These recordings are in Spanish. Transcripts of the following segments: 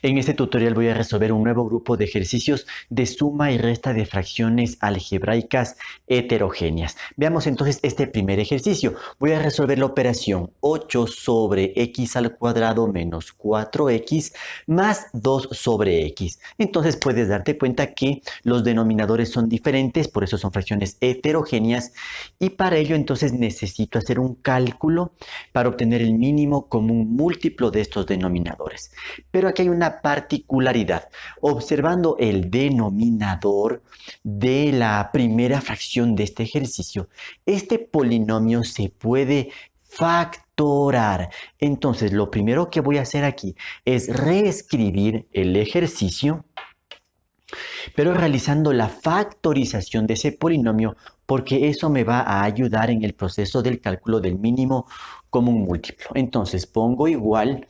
En este tutorial voy a resolver un nuevo grupo de ejercicios de suma y resta de fracciones algebraicas heterogéneas. Veamos entonces este primer ejercicio. Voy a resolver la operación 8 sobre x al cuadrado menos 4x más 2 sobre x. Entonces puedes darte cuenta que los denominadores son diferentes, por eso son fracciones heterogéneas, y para ello entonces necesito hacer un cálculo para obtener el mínimo común múltiplo de estos denominadores. Pero aquí hay una particularidad. Observando el denominador de la primera fracción de este ejercicio, este polinomio se puede factorar. Entonces, lo primero que voy a hacer aquí es reescribir el ejercicio, pero realizando la factorización de ese polinomio, porque eso me va a ayudar en el proceso del cálculo del mínimo común múltiplo. Entonces, pongo igual.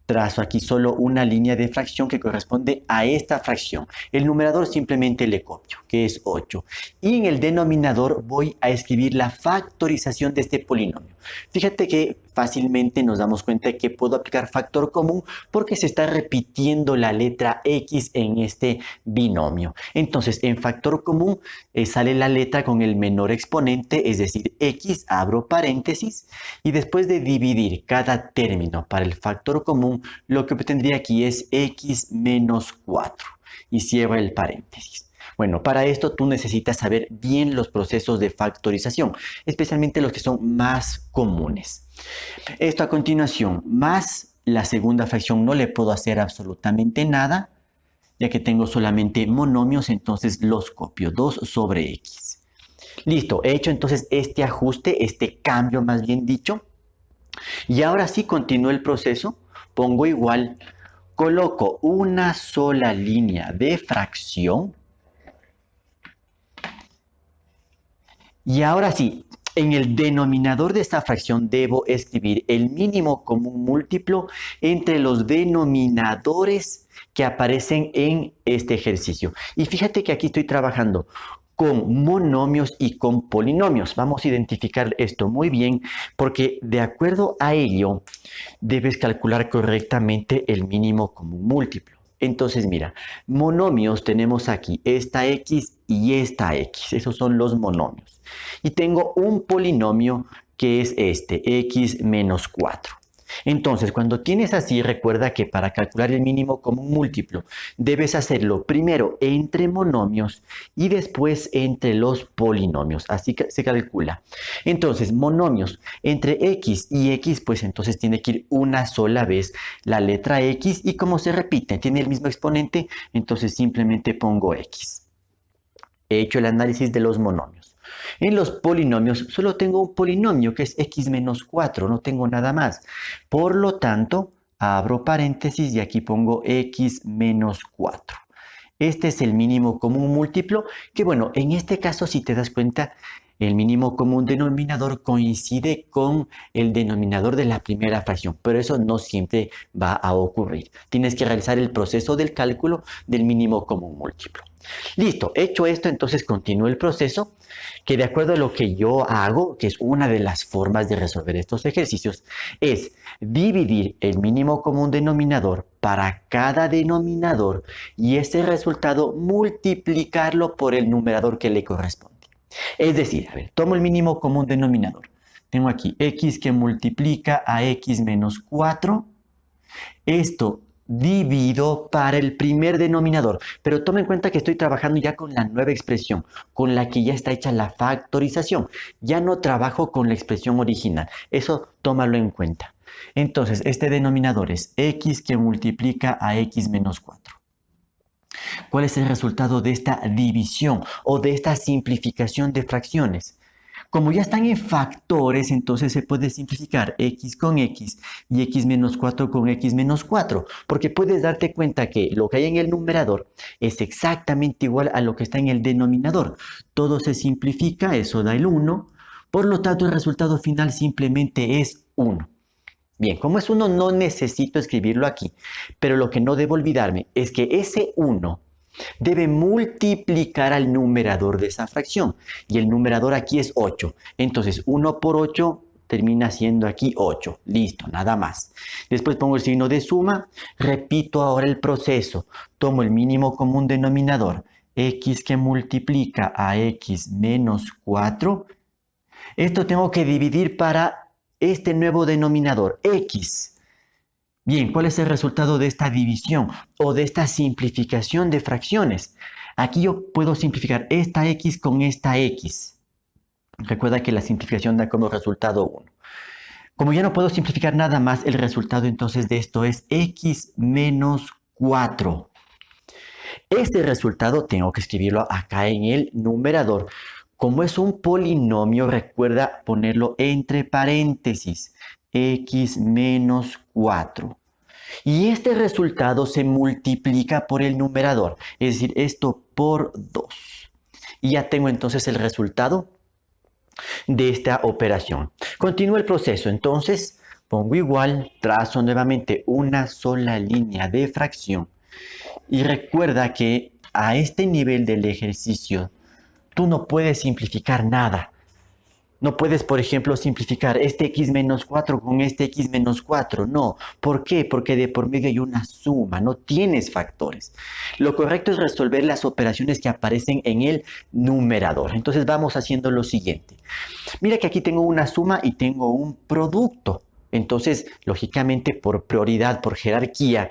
Trazo aquí solo una línea de fracción que corresponde a esta fracción. El numerador simplemente le copio, que es 8. Y en el denominador voy a escribir la factorización de este polinomio. Fíjate que fácilmente nos damos cuenta de que puedo aplicar factor común porque se está repitiendo la letra X en este binomio. Entonces, en factor común sale la letra con el menor exponente, es decir, X, abro paréntesis, y después de dividir cada término para el factor común, lo que obtendría aquí es X menos 4 y cierro el paréntesis. Bueno, para esto tú necesitas saber bien los procesos de factorización, especialmente los que son más comunes. Esto a continuación, más la segunda fracción no le puedo hacer absolutamente nada, ya que tengo solamente monomios, entonces los copio, 2 sobre x. Listo, he hecho entonces este ajuste, este cambio más bien dicho, y ahora sí continúo el proceso, pongo igual, coloco una sola línea de fracción, y ahora sí, en el denominador de esta fracción debo escribir el mínimo común múltiplo entre los denominadores que aparecen en este ejercicio. Y fíjate que aquí estoy trabajando con monomios y con polinomios. Vamos a identificar esto muy bien porque de acuerdo a ello debes calcular correctamente el mínimo común múltiplo. Entonces mira, monomios tenemos aquí esta x y esta x. Esos son los monomios. Y tengo un polinomio que es este, x menos 4. Entonces, cuando tienes así, recuerda que para calcular el mínimo común múltiplo, debes hacerlo primero entre monomios y después entre los polinomios. Así que se calcula. Entonces, monomios entre x y x, pues entonces tiene que ir una sola vez la letra x y como se repite, tiene el mismo exponente, entonces simplemente pongo x. He hecho el análisis de los monomios. En los polinomios solo tengo un polinomio que es x menos 4, no tengo nada más. Por lo tanto, abro paréntesis y aquí pongo x menos 4. Este es el mínimo común múltiplo, que bueno, en este caso si te das cuenta, el mínimo común denominador coincide con el denominador de la primera fracción, pero eso no siempre va a ocurrir. Tienes que realizar el proceso del cálculo del mínimo común múltiplo. Listo, hecho esto, entonces continúo el proceso, que de acuerdo a lo que yo hago, que es una de las formas de resolver estos ejercicios, es dividir el mínimo común denominador para cada denominador y ese resultado multiplicarlo por el numerador que le corresponde. Es decir, a ver, tomo el mínimo común denominador. Tengo aquí x que multiplica a x menos 4. Esto divido para el primer denominador. Pero toma en cuenta que estoy trabajando ya con la nueva expresión, con la que ya está hecha la factorización. Ya no trabajo con la expresión original. Eso tómalo en cuenta. Entonces, este denominador es x que multiplica a x menos 4. ¿Cuál es el resultado de esta división o de esta simplificación de fracciones? Como ya están en factores, entonces se puede simplificar x con x y x menos 4 con x menos 4, porque puedes darte cuenta que lo que hay en el numerador es exactamente igual a lo que está en el denominador. Todo se simplifica, eso da el 1, por lo tanto el resultado final simplemente es 1. Bien, como es 1 no necesito escribirlo aquí, pero lo que no debo olvidarme es que ese 1 debe multiplicar al numerador de esa fracción. Y el numerador aquí es 8. Entonces 1 por 8 termina siendo aquí 8. Listo, nada más. Después pongo el signo de suma, repito ahora el proceso. Tomo el mínimo común denominador, x que multiplica a x menos 4. Esto tengo que dividir para este nuevo denominador, x. Bien, ¿cuál es el resultado de esta división o de esta simplificación de fracciones? Aquí yo puedo simplificar esta x con esta x. Recuerda que la simplificación da como resultado 1. Como ya no puedo simplificar nada más, el resultado entonces de esto es x menos 4. Este resultado tengo que escribirlo acá en el numerador. Como es un polinomio, recuerda ponerlo entre paréntesis, x menos 4. Y este resultado se multiplica por el numerador, es decir, esto por 2. Y ya tengo entonces el resultado de esta operación. Continúo el proceso, entonces pongo igual, trazo nuevamente una sola línea de fracción. Y recuerda que a este nivel del ejercicio, tú no puedes simplificar nada. No puedes, por ejemplo, simplificar este x menos 4 con este x menos 4. No. ¿Por qué? Porque de por medio hay una suma, no tienes factores. Lo correcto es resolver las operaciones que aparecen en el numerador. Entonces vamos haciendo lo siguiente. Mira que aquí tengo una suma y tengo un producto. Entonces, lógicamente, por prioridad, por jerarquía,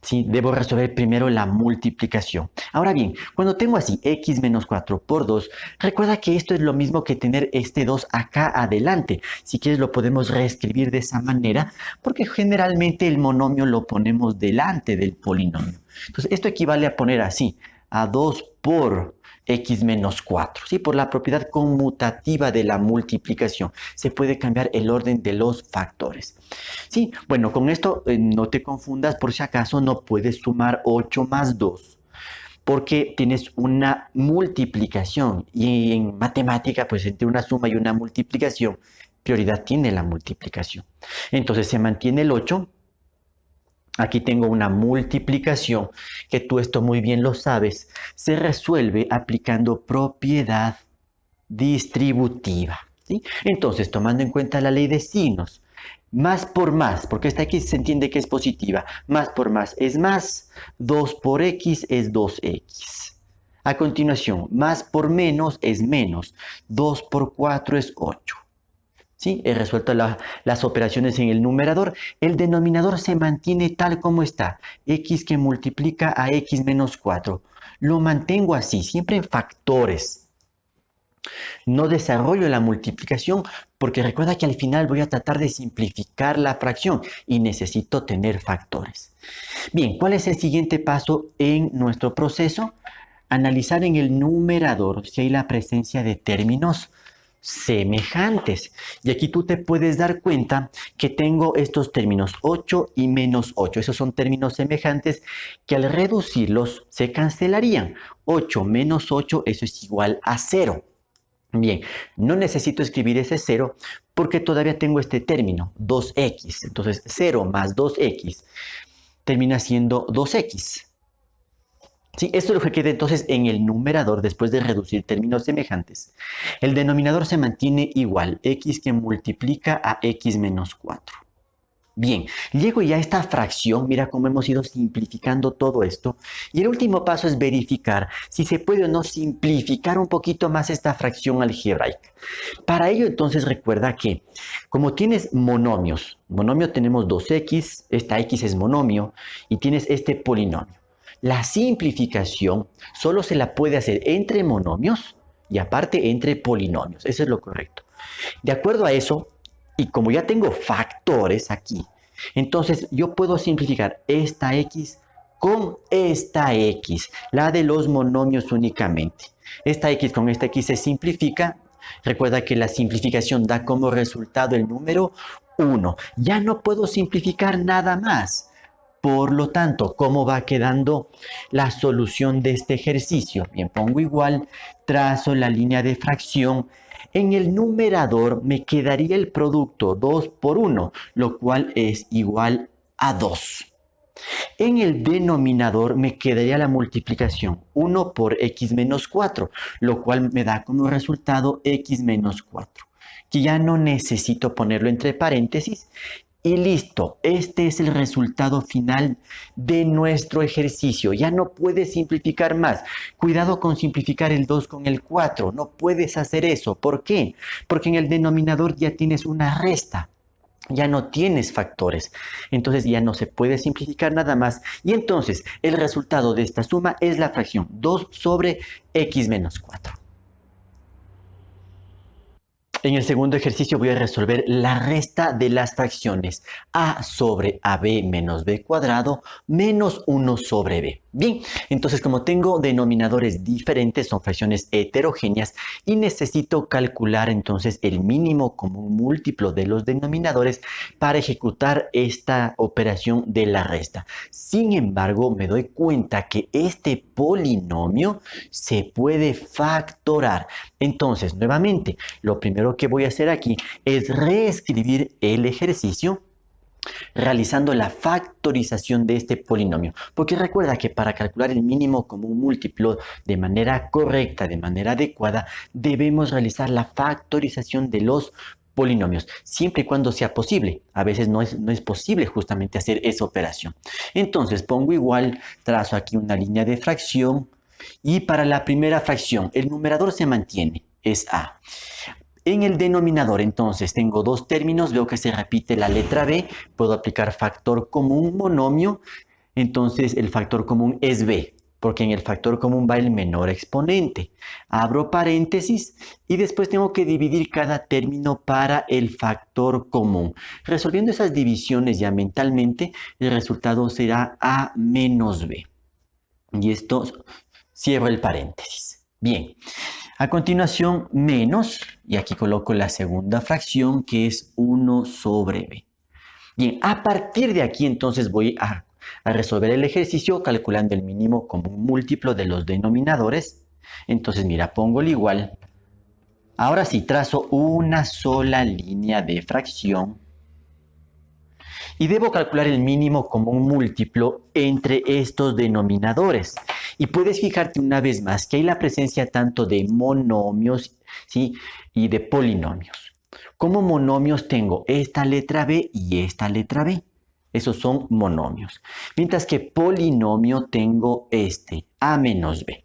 sí, debo resolver primero la multiplicación. Ahora bien, cuando tengo así x menos 4 por 2, recuerda que esto es lo mismo que tener este 2 acá adelante. Si quieres lo podemos reescribir de esa manera, porque generalmente el monomio lo ponemos delante del polinomio. Entonces esto equivale a poner así, a 2 por x menos 4, ¿sí? Por la propiedad conmutativa de la multiplicación. Se puede cambiar el orden de los factores. Sí, bueno, con esto no te confundas, por si acaso no puedes sumar 8 más 2, porque tienes una multiplicación. Y en matemática, pues entre una suma y una multiplicación, prioridad tiene la multiplicación. Entonces se mantiene el 8. Aquí tengo una multiplicación, que tú esto muy bien lo sabes, se resuelve aplicando propiedad distributiva, ¿sí? Entonces, tomando en cuenta la ley de signos, más por más, porque esta x se entiende que es positiva, más por más es más, 2 por x es 2x. A continuación, más por menos es menos, 2 por 4 es 8. ¿Sí? He resuelto las operaciones en el numerador. El denominador se mantiene tal como está. X que multiplica a x menos 4. Lo mantengo así, siempre en factores. No desarrollo la multiplicación porque recuerda que al final voy a tratar de simplificar la fracción y necesito tener factores. Bien, ¿cuál es el siguiente paso en nuestro proceso? Analizar en el numerador si hay la presencia de términos semejantes. Y aquí tú te puedes dar cuenta que tengo estos términos 8 y menos 8. Esos son términos semejantes que al reducirlos se cancelarían. 8 menos 8, eso es igual a 0. Bien, no necesito escribir ese 0 porque todavía tengo este término, 2x. Entonces 0 más 2x termina siendo 2x. Sí, esto es lo que queda entonces en el numerador después de reducir términos semejantes. El denominador se mantiene igual, x que multiplica a x menos 4. Bien, llego ya a esta fracción, mira cómo hemos ido simplificando todo esto. Y el último paso es verificar si se puede o no simplificar un poquito más esta fracción algebraica. Para ello entonces recuerda que como tienes monomios, monomio tenemos 2x, esta x es monomio y tienes este polinomio. La simplificación solo se la puede hacer entre monomios y aparte entre polinomios. Eso es lo correcto. De acuerdo a eso, y como ya tengo factores aquí, entonces yo puedo simplificar esta x con esta x, la de los monomios únicamente. Esta x con esta x se simplifica. Recuerda que la simplificación da como resultado el número 1. Ya no puedo simplificar nada más. Por lo tanto, ¿cómo va quedando la solución de este ejercicio? Bien, pongo igual, trazo la línea de fracción. En el numerador me quedaría el producto 2 por 1, lo cual es igual a 2. En el denominador me quedaría la multiplicación 1 por x menos 4, lo cual me da como resultado x menos 4. que ya no necesito ponerlo entre paréntesis. Y listo, este es el resultado final de nuestro ejercicio. Ya no puedes simplificar más. Cuidado con simplificar el 2 con el 4. No puedes hacer eso. ¿Por qué? Porque en el denominador ya tienes una resta. Ya no tienes factores. Entonces ya no se puede simplificar nada más. Y entonces el resultado de esta suma es la fracción 2 sobre x menos 4. En el segundo ejercicio voy a resolver la resta de las fracciones a sobre ab menos b cuadrado menos 1 sobre b. Bien, entonces como tengo denominadores diferentes, son fracciones heterogéneas y necesito calcular entonces el mínimo común múltiplo de los denominadores para ejecutar esta operación de la resta. Sin embargo, me doy cuenta que este polinomio se puede factorar. Entonces, nuevamente, lo primero que voy a hacer aquí es reescribir el ejercicio realizando la factorización de este polinomio. Porque recuerda que para calcular el mínimo común múltiplo de manera correcta, de manera adecuada, debemos realizar la factorización de los polinomios, siempre y cuando sea posible. A veces no es posible justamente hacer esa operación. Entonces pongo igual, trazo aquí una línea de fracción y para la primera fracción el numerador se mantiene, es a. En el denominador, entonces, tengo dos términos, veo que se repite la letra b, puedo aplicar factor común monomio, entonces el factor común es b, porque en el factor común va el menor exponente. Abro paréntesis y después tengo que dividir cada término para el factor común. Resolviendo esas divisiones ya mentalmente, el resultado será a menos b. Y esto cierro el paréntesis. Bien. A continuación, menos, y aquí coloco la segunda fracción que es 1 sobre b. Bien, a partir de aquí entonces voy a resolver el ejercicio calculando el mínimo común múltiplo de los denominadores. Entonces, mira, pongo el igual. Ahora sí, trazo una sola línea de fracción. Y debo calcular el mínimo común múltiplo entre estos denominadores. Y puedes fijarte una vez más que hay la presencia tanto de monomios, ¿sí?, y de polinomios. Como monomios tengo esta letra b y esta letra b. Esos son monomios. Mientras que polinomio tengo este, a menos b.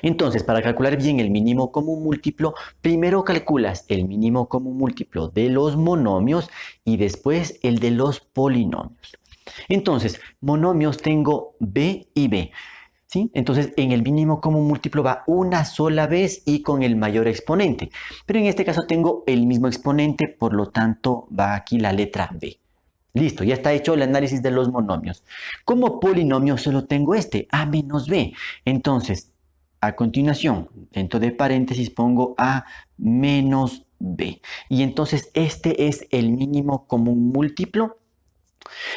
Entonces, para calcular bien el mínimo común múltiplo, primero calculas el mínimo común múltiplo de los monomios y después el de los polinomios. Entonces, monomios tengo b y b. ¿Sí? Entonces, en el mínimo común múltiplo va una sola vez y con el mayor exponente. Pero en este caso tengo el mismo exponente, por lo tanto va aquí la letra b. Listo, ya está hecho el análisis de los monomios. Como polinomio solo tengo este, a menos b. Entonces, a continuación, dentro de paréntesis pongo a menos b. Y entonces este es el mínimo común múltiplo,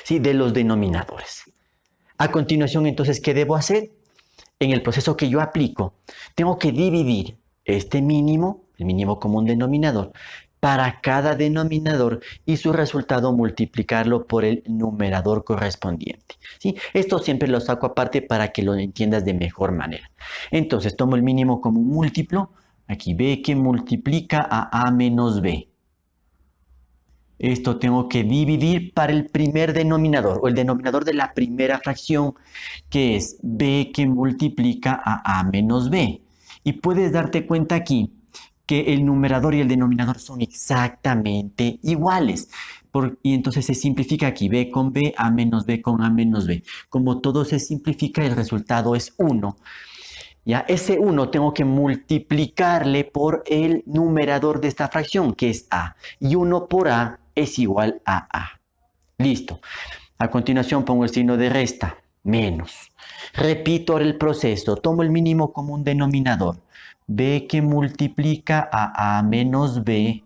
¿sí?, de los denominadores. A continuación, entonces, ¿qué debo hacer? En el proceso que yo aplico, tengo que dividir este mínimo, el mínimo común denominador, para cada denominador y su resultado multiplicarlo por el numerador correspondiente. ¿Sí? Esto siempre lo saco aparte para que lo entiendas de mejor manera. Entonces tomo el mínimo común múltiplo, aquí b que multiplica a menos b. Esto tengo que dividir para el primer denominador o el denominador de la primera fracción, que es b que multiplica a menos b. Y puedes darte cuenta aquí que el numerador y el denominador son exactamente iguales. Y entonces se simplifica aquí b con b, a menos b con a menos b. Como todo se simplifica, el resultado es 1. Ya, ese 1 tengo que multiplicarle por el numerador de esta fracción, que es a. Y 1 por a es igual a a. Listo. A continuación pongo el signo de resta, menos. Repito el proceso, tomo el mínimo común denominador, b que multiplica a menos b,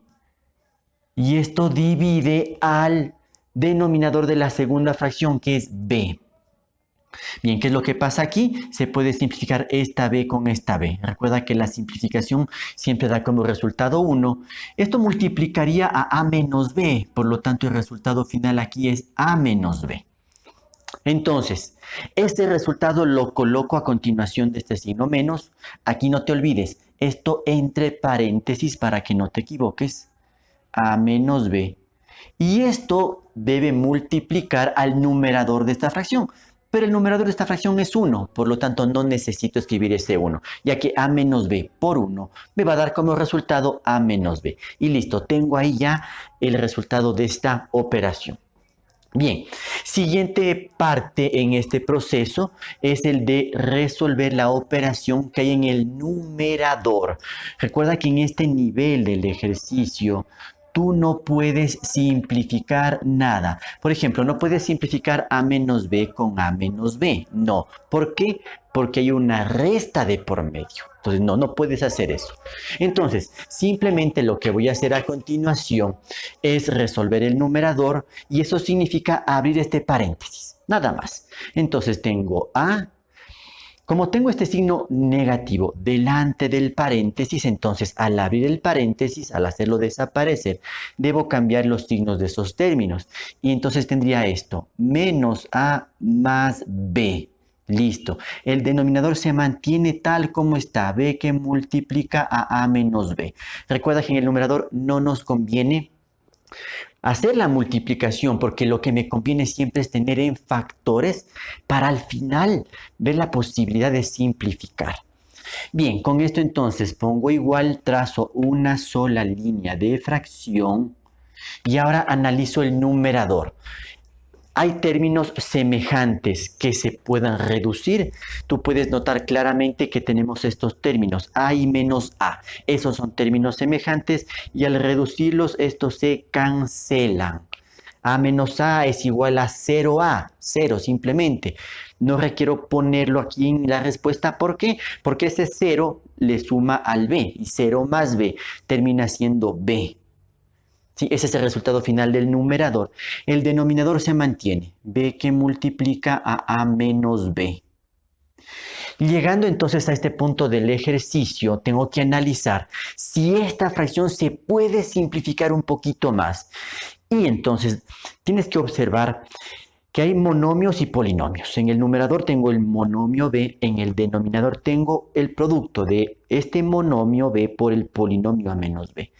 y esto divide al denominador de la segunda fracción, que es b. Bien, ¿qué es lo que pasa aquí? Se puede simplificar esta b con esta b. Recuerda que la simplificación siempre da como resultado 1. Esto multiplicaría a menos b, por lo tanto el resultado final aquí es a menos b. Entonces, este resultado lo coloco a continuación de este signo menos. Aquí no te olvides, esto entre paréntesis para que no te equivoques, a menos b. Y esto debe multiplicar al numerador de esta fracción. Pero el numerador de esta fracción es 1, por lo tanto no necesito escribir ese 1, ya que a menos b por 1 me va a dar como resultado a menos b. Y listo, tengo ahí ya el resultado de esta operación. Bien, siguiente parte en este proceso es el de resolver la operación que hay en el numerador. Recuerda que en este nivel del ejercicio tú no puedes simplificar nada. Por ejemplo, no puedes simplificar a menos b con a menos b. No. ¿Por qué? Porque hay una resta de por medio. Entonces, no puedes hacer eso. Entonces, simplemente lo que voy a hacer a continuación es resolver el numerador y eso significa abrir este paréntesis. Nada más. Entonces, tengo a... Como tengo este signo negativo delante del paréntesis, entonces al abrir el paréntesis, al hacerlo desaparecer, debo cambiar los signos de esos términos. Y entonces tendría esto, menos a más b. Listo. El denominador se mantiene tal como está, b que multiplica a menos b. Recuerda que en el numerador no nos conviene hacer la multiplicación porque lo que me conviene siempre es tener en factores para al final ver la posibilidad de simplificar. Bien, con esto entonces pongo igual, trazo una sola línea de fracción y ahora analizo el numerador. Hay términos semejantes que se puedan reducir. Tú puedes notar claramente que tenemos estos términos, a y menos a. Esos son términos semejantes y al reducirlos estos se cancelan. A menos a es igual a 0a, 0 simplemente. No requiero ponerlo aquí en la respuesta. ¿Por qué? Porque ese 0 le suma al b y 0 más b termina siendo b. ¿Sí? Ese es el resultado final del numerador. El denominador se mantiene, b que multiplica a menos b. Llegando entonces a este punto del ejercicio, tengo que analizar si esta fracción se puede simplificar un poquito más. Y entonces tienes que observar que hay monomios y polinomios. En el numerador tengo el monomio b, en el denominador tengo el producto de este monomio b por el polinomio a menos b.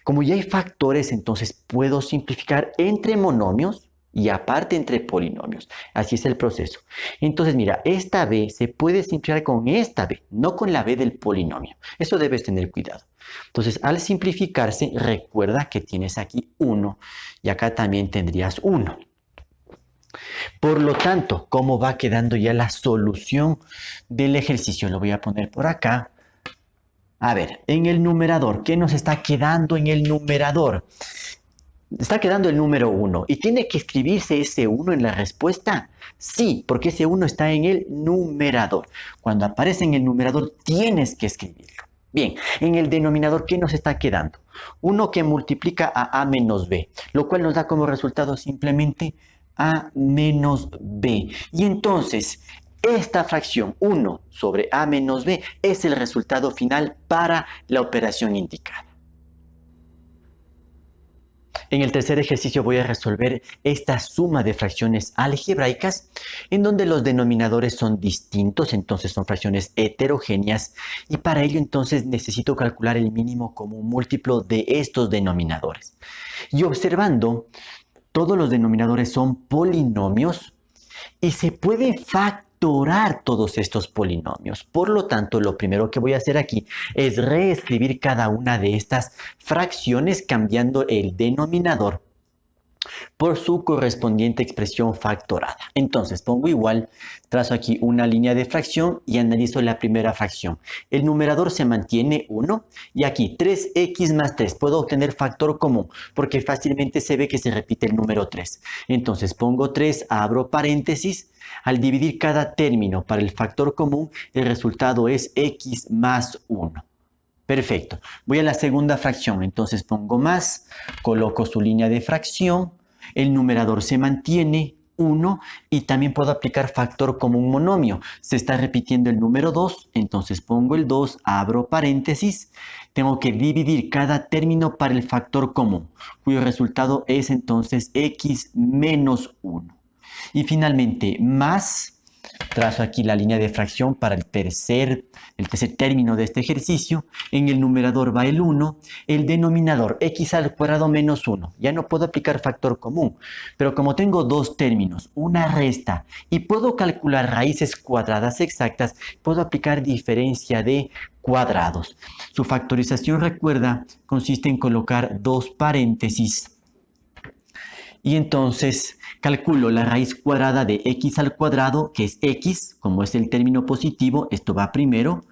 Como ya hay factores, entonces puedo simplificar entre monomios y aparte entre polinomios. Así es el proceso. Entonces, mira, esta b se puede simplificar con esta b, no con la b del polinomio. Eso debes tener cuidado. Entonces, al simplificarse, recuerda que tienes aquí 1 y acá también tendrías 1. Por lo tanto, ¿cómo va quedando ya la solución del ejercicio? Lo voy a poner por acá. A ver, en el numerador, ¿qué nos está quedando en el numerador? Está quedando el número 1. ¿Y tiene que escribirse ese 1 en la respuesta? Sí, porque ese 1 está en el numerador. Cuando aparece en el numerador, tienes que escribirlo. Bien, en el denominador, ¿qué nos está quedando? 1 que multiplica a menos b, lo cual nos da como resultado simplemente a menos b. Y entonces, esta fracción 1 sobre a menos b es el resultado final para la operación indicada. En el tercer ejercicio voy a resolver esta suma de fracciones algebraicas en donde los denominadores son distintos, entonces son fracciones heterogéneas y para ello entonces necesito calcular el mínimo común múltiplo de estos denominadores. Y observando, todos los denominadores son polinomios y se puede factorar todos estos polinomios. Por lo tanto, lo primero que voy a hacer aquí es reescribir cada una de estas fracciones cambiando el denominador por su correspondiente expresión factorada. Entonces pongo igual, trazo aquí una línea de fracción y analizo la primera fracción. El numerador se mantiene 1 y aquí 3x más 3. Puedo obtener factor común porque fácilmente se ve que se repite el número 3. Entonces pongo 3, abro paréntesis. Al dividir cada término para el factor común, el resultado es x más 1. Perfecto. Voy a la segunda fracción. Entonces pongo más, coloco su línea de fracción, el numerador se mantiene 1 y también puedo aplicar factor común monomio. Se está repitiendo el número 2, entonces pongo el 2, abro paréntesis. Tengo que dividir cada término para el factor común, cuyo resultado es entonces x menos 1. Y finalmente más, Trazo aquí la línea de fracción para el tercer término de este ejercicio. En el numerador va el 1, el denominador x al cuadrado menos 1. Ya no puedo aplicar factor común, pero como tengo dos términos, una resta y puedo calcular raíces cuadradas exactas, puedo aplicar diferencia de cuadrados. Su factorización, recuerda, consiste en colocar dos paréntesis. Y entonces calculo la raíz cuadrada de x al cuadrado, que es x, como es el término positivo, esto va primero,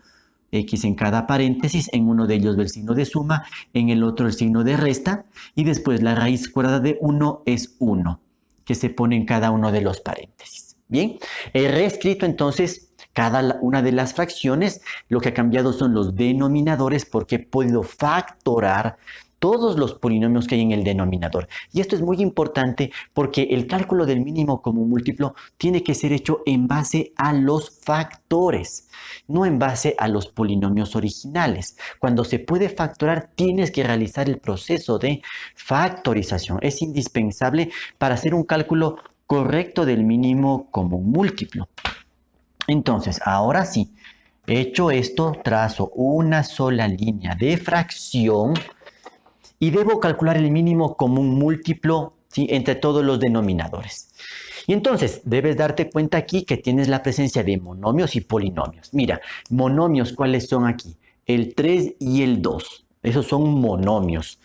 x en cada paréntesis, en uno de ellos va el signo de suma, en el otro el signo de resta, y después la raíz cuadrada de 1 es 1, que se pone en cada uno de los paréntesis. Bien, he reescrito entonces cada una de las fracciones. Lo que ha cambiado son los denominadores porque he podido factorar todos los polinomios que hay en el denominador. Y esto es muy importante porque el cálculo del mínimo común múltiplo tiene que ser hecho en base a los factores, no en base a los polinomios originales. Cuando se puede factorar, tienes que realizar el proceso de factorización. Es indispensable para hacer un cálculo correcto del mínimo común múltiplo. Entonces, ahora sí, hecho esto, trazo una sola línea de fracción y debo calcular el mínimo común múltiplo, ¿sí?, entre todos los denominadores. Y entonces debes darte cuenta aquí que tienes la presencia de monomios y polinomios. Mira, monomios, ¿cuáles son aquí? El 3 y el 2. Esos son monomios.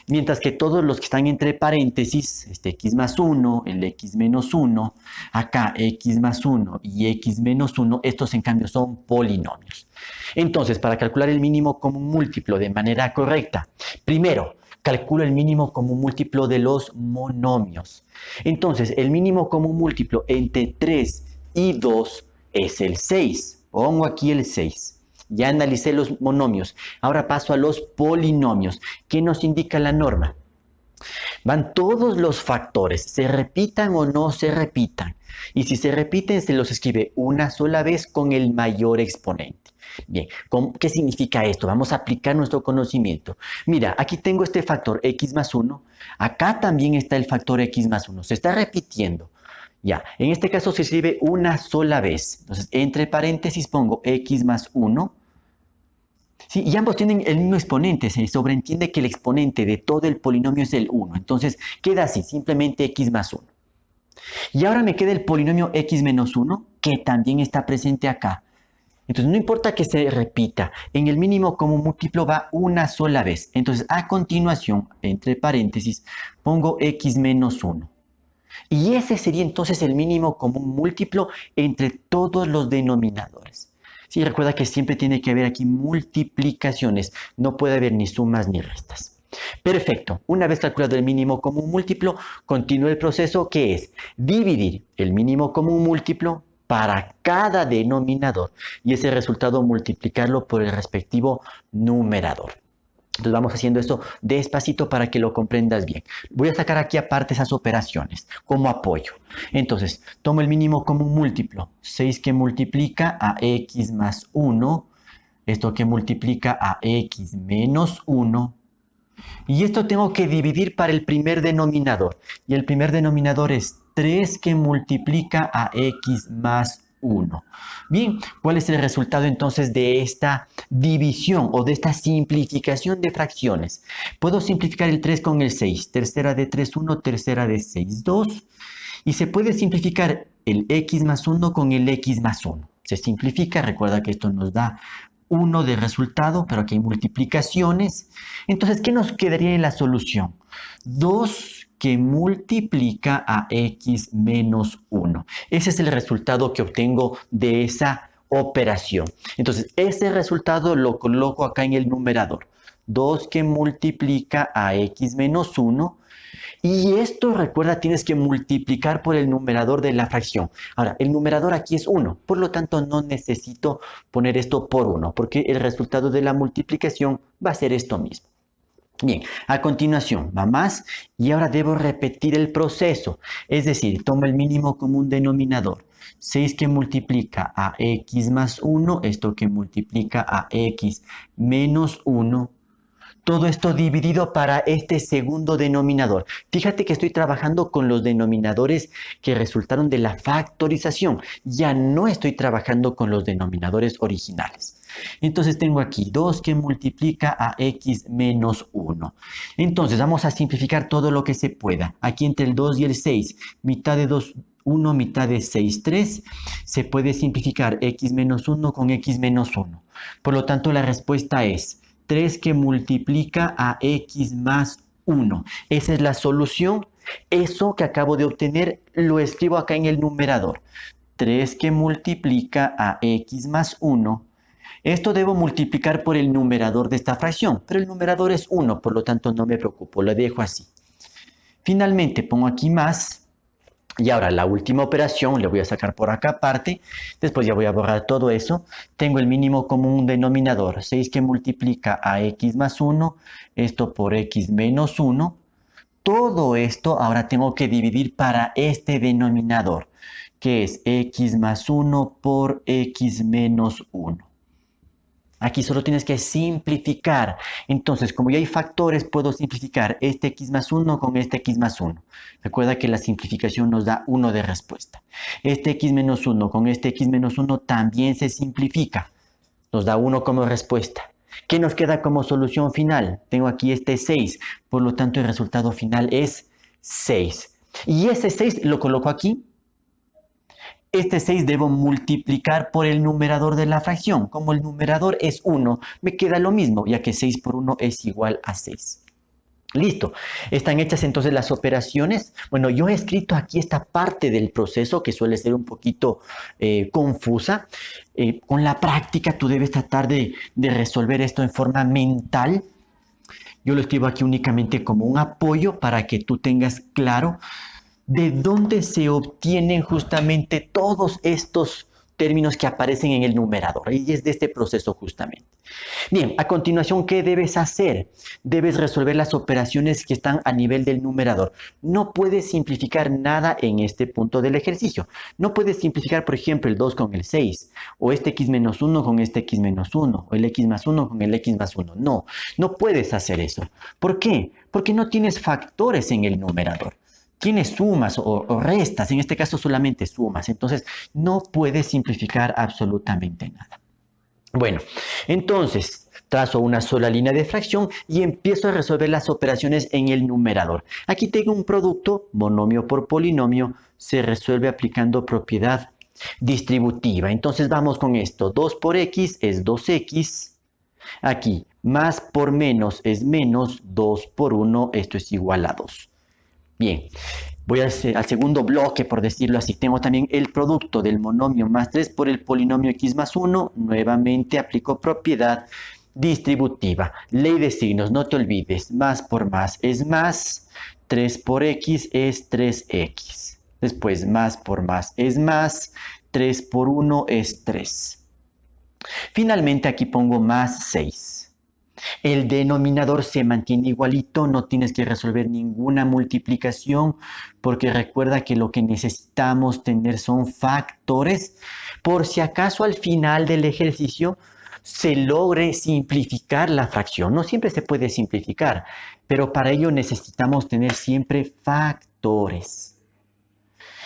Mientras que todos los que están entre paréntesis, x más 1, el x menos 1, acá x más 1 y x menos 1, estos en cambio son polinomios. Entonces, para calcular el mínimo común múltiplo de manera correcta, primero, calculo el mínimo común múltiplo de los monomios. Entonces, el mínimo común múltiplo entre 3 y 2 es el 6. Pongo aquí el 6. Ya analicé los monomios. Ahora paso a los polinomios. ¿Qué nos indica la norma? Van todos los factores, se repitan o no se repitan. Y si se repiten, se los escribe una sola vez con el mayor exponente. Bien, ¿qué significa esto? Vamos a aplicar nuestro conocimiento. Mira, aquí tengo este factor x más 1. Acá también está el factor x más 1. Se está repitiendo. Ya, en este caso se escribe una sola vez. Entonces, entre paréntesis pongo x más 1. Sí, y ambos tienen el mismo exponente. Se sobreentiende que el exponente de todo el polinomio es el 1. Entonces, queda así, simplemente x más 1. Y ahora me queda el polinomio x menos 1, que también está presente acá. Entonces, no importa que se repita, en el mínimo común múltiplo va una sola vez. Entonces, a continuación, entre paréntesis, pongo x menos 1. Y ese sería entonces el mínimo común múltiplo entre todos los denominadores. Sí, recuerda que siempre tiene que haber aquí multiplicaciones. No puede haber ni sumas ni restas. Perfecto. Una vez calculado el mínimo común múltiplo, continúa el proceso que es dividir el mínimo común múltiplo para cada denominador y ese resultado multiplicarlo por el respectivo numerador. Entonces vamos haciendo esto despacito para que lo comprendas bien. Voy a sacar aquí aparte esas operaciones como apoyo. Entonces, tomo el mínimo común múltiplo. 6 que multiplica a x más 1. Esto que multiplica a x menos 1. Y esto tengo que dividir para el primer denominador. Y el primer denominador es 3 que multiplica a x más 1. Bien, ¿cuál es el resultado entonces de esta división o de esta simplificación de fracciones? Puedo simplificar el 3 con el 6. Tercera de 3, 1, tercera de 6, 2. Y se puede simplificar el x más 1 con el x más 1. Se simplifica, recuerda que esto nos da 1 de resultado, pero aquí hay multiplicaciones. Entonces, ¿qué nos quedaría en la solución? 2 que multiplica a x menos 1. Ese es el resultado que obtengo de esa operación. Entonces, ese resultado lo coloco acá en el numerador. 2 que multiplica a x menos 1. Y esto, recuerda, tienes que multiplicar por el numerador de la fracción. Ahora, el numerador aquí es 1, por lo tanto no necesito poner esto por 1, porque el resultado de la multiplicación va a ser esto mismo. Bien, a continuación va más y ahora debo repetir el proceso. Es decir, tomo el mínimo común denominador. 6 que multiplica a x más 1, esto que multiplica a x menos 1. Todo esto dividido para este segundo denominador. Fíjate que estoy trabajando con los denominadores que resultaron de la factorización. Ya no estoy trabajando con los denominadores originales. Entonces tengo aquí 2 que multiplica a x menos 1. Entonces vamos a simplificar todo lo que se pueda. Aquí entre el 2 y el 6, mitad de 2, 1, mitad de 6, 3. Se puede simplificar x menos 1 con x menos 1. Por lo tanto, la respuesta es 3 que multiplica a x más 1. Esa es la solución. Eso que acabo de obtener lo escribo acá en el numerador. 3 que multiplica a x más 1. Esto debo multiplicar por el numerador de esta fracción, pero el numerador es 1, por lo tanto no me preocupo, lo dejo así. Finalmente pongo aquí más. Y ahora la última operación, le voy a sacar por acá aparte, después ya voy a borrar todo eso. Tengo el mínimo común denominador, 6 que multiplica a x más 1, esto por x menos 1. Todo esto ahora tengo que dividir para este denominador, que es x más 1 por x menos 1. Aquí solo tienes que simplificar. Entonces, como ya hay factores, puedo simplificar este x más 1 con este x más 1. Recuerda que la simplificación nos da 1 de respuesta. Este x menos 1 con este x menos 1 también se simplifica. Nos da 1 como respuesta. ¿Qué nos queda como solución final? Tengo aquí este 6. Por lo tanto, el resultado final es 6. Y ese 6 lo coloco aquí. Este 6 debo multiplicar por el numerador de la fracción. Como el numerador es 1, me queda lo mismo, ya que 6 por 1 es igual a 6. Listo. Están hechas entonces las operaciones. Bueno, yo he escrito aquí esta parte del proceso que suele ser un poquito confusa. Con la práctica tú debes tratar de resolver esto en forma mental. Yo lo escribo aquí únicamente como un apoyo para que tú tengas claro de dónde se obtienen justamente todos estos términos que aparecen en el numerador. Y es de este proceso justamente. Bien, a continuación, ¿qué debes hacer? Debes resolver las operaciones que están a nivel del numerador. No puedes simplificar nada en este punto del ejercicio. No puedes simplificar, por ejemplo, el 2 con el 6, o este x menos 1 con este x menos 1, o el x más 1 con el x más 1. No, no puedes hacer eso. ¿Por qué? Porque no tienes factores en el numerador. Tienes sumas o restas, en este caso solamente sumas. Entonces, no puedes simplificar absolutamente nada. Bueno, entonces trazo una sola línea de fracción y empiezo a resolver las operaciones en el numerador. Aquí tengo un producto, monomio por polinomio, se resuelve aplicando propiedad distributiva. Entonces vamos con esto, 2 por x es 2x. Aquí, más por menos es menos, 2 por 1, esto es igual a 2. Bien, voy al segundo bloque, por decirlo así. Tengo también el producto del monomio más 3 por el polinomio x más 1. Nuevamente aplico propiedad distributiva. Ley de signos, no te olvides. Más por más es más. 3 por x es 3x. Después, más por más es más. 3 por 1 es 3. Finalmente, aquí pongo más 6. El denominador se mantiene igualito, no tienes que resolver ninguna multiplicación porque recuerda que lo que necesitamos tener son factores por si acaso al final del ejercicio se logre simplificar la fracción. No siempre se puede simplificar, pero para ello necesitamos tener siempre factores.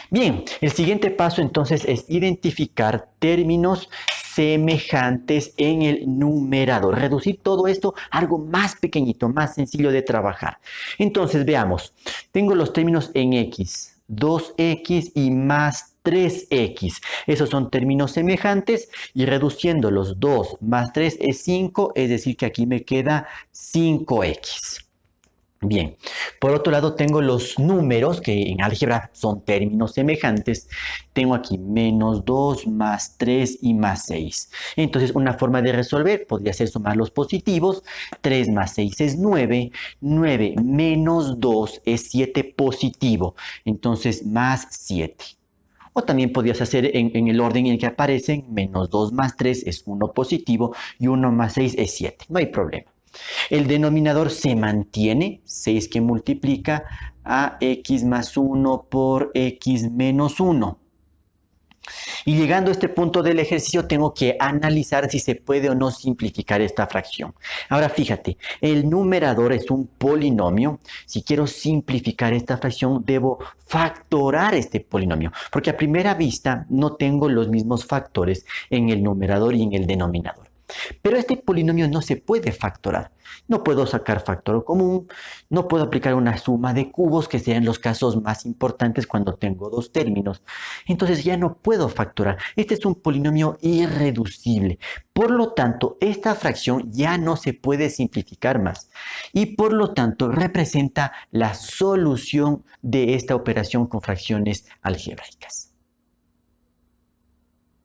Bien, el siguiente paso entonces es identificar términos semejantes en el numerador. Reducir todo esto a algo más pequeñito, más sencillo de trabajar. Entonces veamos, tengo los términos en x, 2x y más 3x. Esos son términos semejantes y reduciendo los 2 más 3 es 5, es decir que aquí me queda 5x. Bien, por otro lado tengo los números que en álgebra son términos semejantes. Tengo aquí menos 2, más 3 y más 6. Entonces una forma de resolver podría ser sumar los positivos. 3 más 6 es 9. 9 menos 2 es 7 positivo. Entonces más 7. O también podrías hacer en el orden en el que aparecen. Menos 2 más 3 es 1 positivo y 1 más 6 es 7. No hay problema. El denominador se mantiene, 6 que multiplica a x más 1 por x menos 1. Y llegando a este punto del ejercicio, tengo que analizar si se puede o no simplificar esta fracción. Ahora fíjate, el numerador es un polinomio. Si quiero simplificar esta fracción, debo factorar este polinomio, porque a primera vista no tengo los mismos factores en el numerador y en el denominador. Pero este polinomio no se puede factorar. No puedo sacar factor común, no puedo aplicar una suma de cubos, que sean los casos más importantes cuando tengo dos términos. Entonces ya no puedo factorar. Este es un polinomio irreducible. Por lo tanto, esta fracción ya no se puede simplificar más. Y por lo tanto, representa la solución de esta operación con fracciones algebraicas.